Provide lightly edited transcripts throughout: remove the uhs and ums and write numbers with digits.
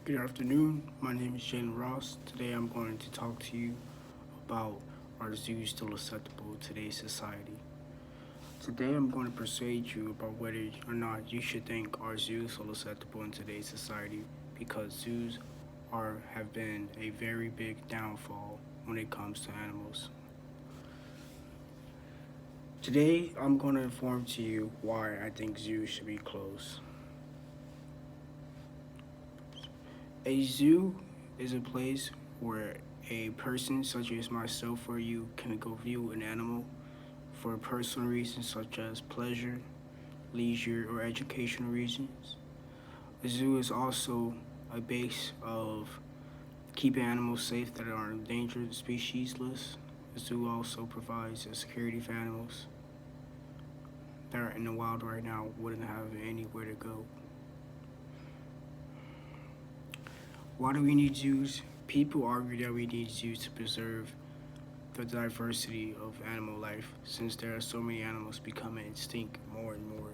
Good afternoon. My name is Jalen Ross. Today I'm going to talk to you about are zoos still acceptable in today's society? Today I'm going to persuade you about whether or not you should think are zoos still acceptable in today's society because zoos have been a very big downfall when it comes to animals. Today I'm going to inform to you why I think zoos should be closed. A zoo is a place where a person such as myself or you can go view an animal for personal reasons such as pleasure, leisure, or educational reasons. A zoo is also a base of keeping animals safe that are endangered species list. A zoo also provides a security for animals that are in the wild right now wouldn't have anywhere to go. Why do we need zoos? People argue that we need zoos to preserve the diversity of animal life since there are so many animals becoming extinct more and more.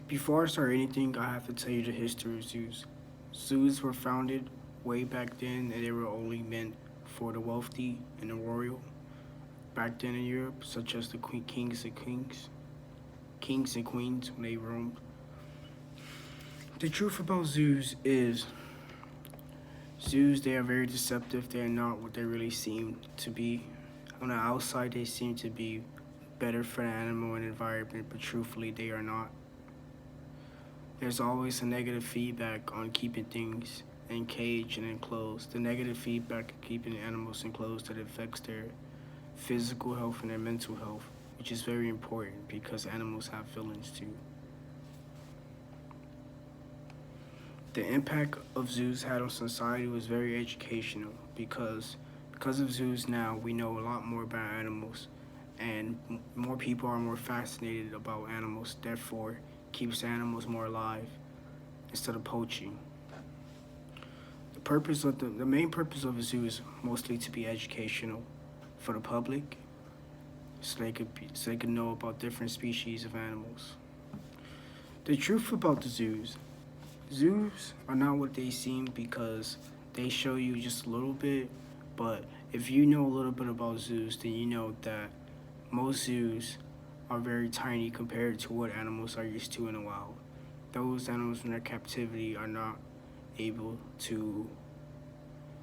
Before I start anything, I have to tell you the history of zoos. Zoos were founded way back then and they were only meant for the wealthy and the royal. Back then in Europe, such as the kings and queens when they roamed. The truth about zoos is zoos, they are very deceptive. They are not what they really seem to be. On the outside, they seem to be better for the animal and environment, but truthfully, they are not. There's always a negative feedback on keeping things in cage and enclosed. The negative feedback of keeping animals enclosed that affects their physical health and their mental health, which is very important because animals have feelings too. The impact of zoos had on society was very educational because of zoos now we know a lot more about animals and more people are more fascinated about animals, therefore keeps animals more alive instead of poaching. The main purpose of a zoo is mostly to be educational for the public so they could know about different species of animals. The truth about the zoos are not what they seem because they show you just a little bit, but if you know a little bit about zoos, then you know that most zoos are very tiny compared to what animals are used to in the wild. Those animals in their captivity are not able to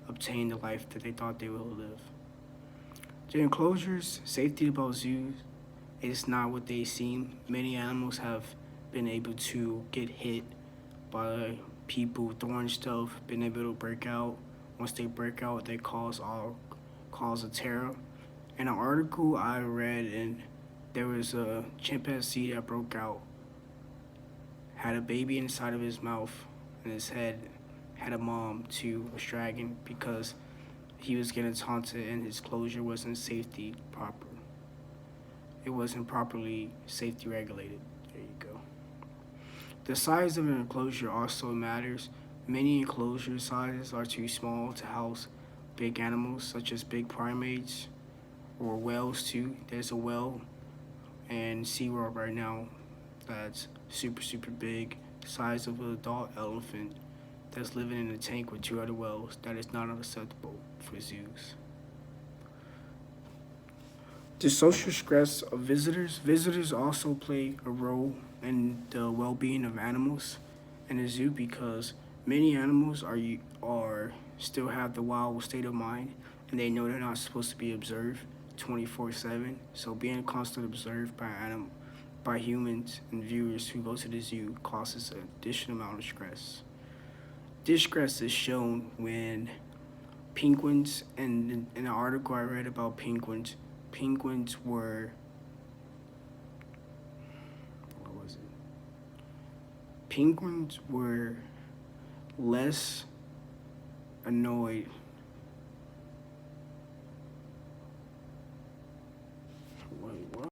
obtain the life that they thought they would live. The enclosures, safety about zoos is not what they seem. Many animals have been able to get hit by people throwing stuff, been able to break out. Once they break out, they cause a terror. In an article I read, and there was a chimpanzee that broke out, had a baby inside of his mouth, and his head had a mom too, was dragging because he was getting taunted and his closure wasn't safety proper. It wasn't properly safety regulated. There you go. The size of an enclosure also matters. Many enclosure sizes are too small to house big animals such as big primates or whales too. There's a whale in SeaWorld right now that's super big, size of an adult elephant that's living in a tank with two other whales. That is not acceptable for zoos. The social stress of visitors also play a role in the well-being of animals in a zoo because many animals are still have the wild state of mind and they know they're not supposed to be observed 24/7. So being constantly observed by humans and viewers who go to the zoo causes an additional amount of stress. This stress is shown when penguins, and in an article I read about penguins were, what was it? Penguins were less annoyed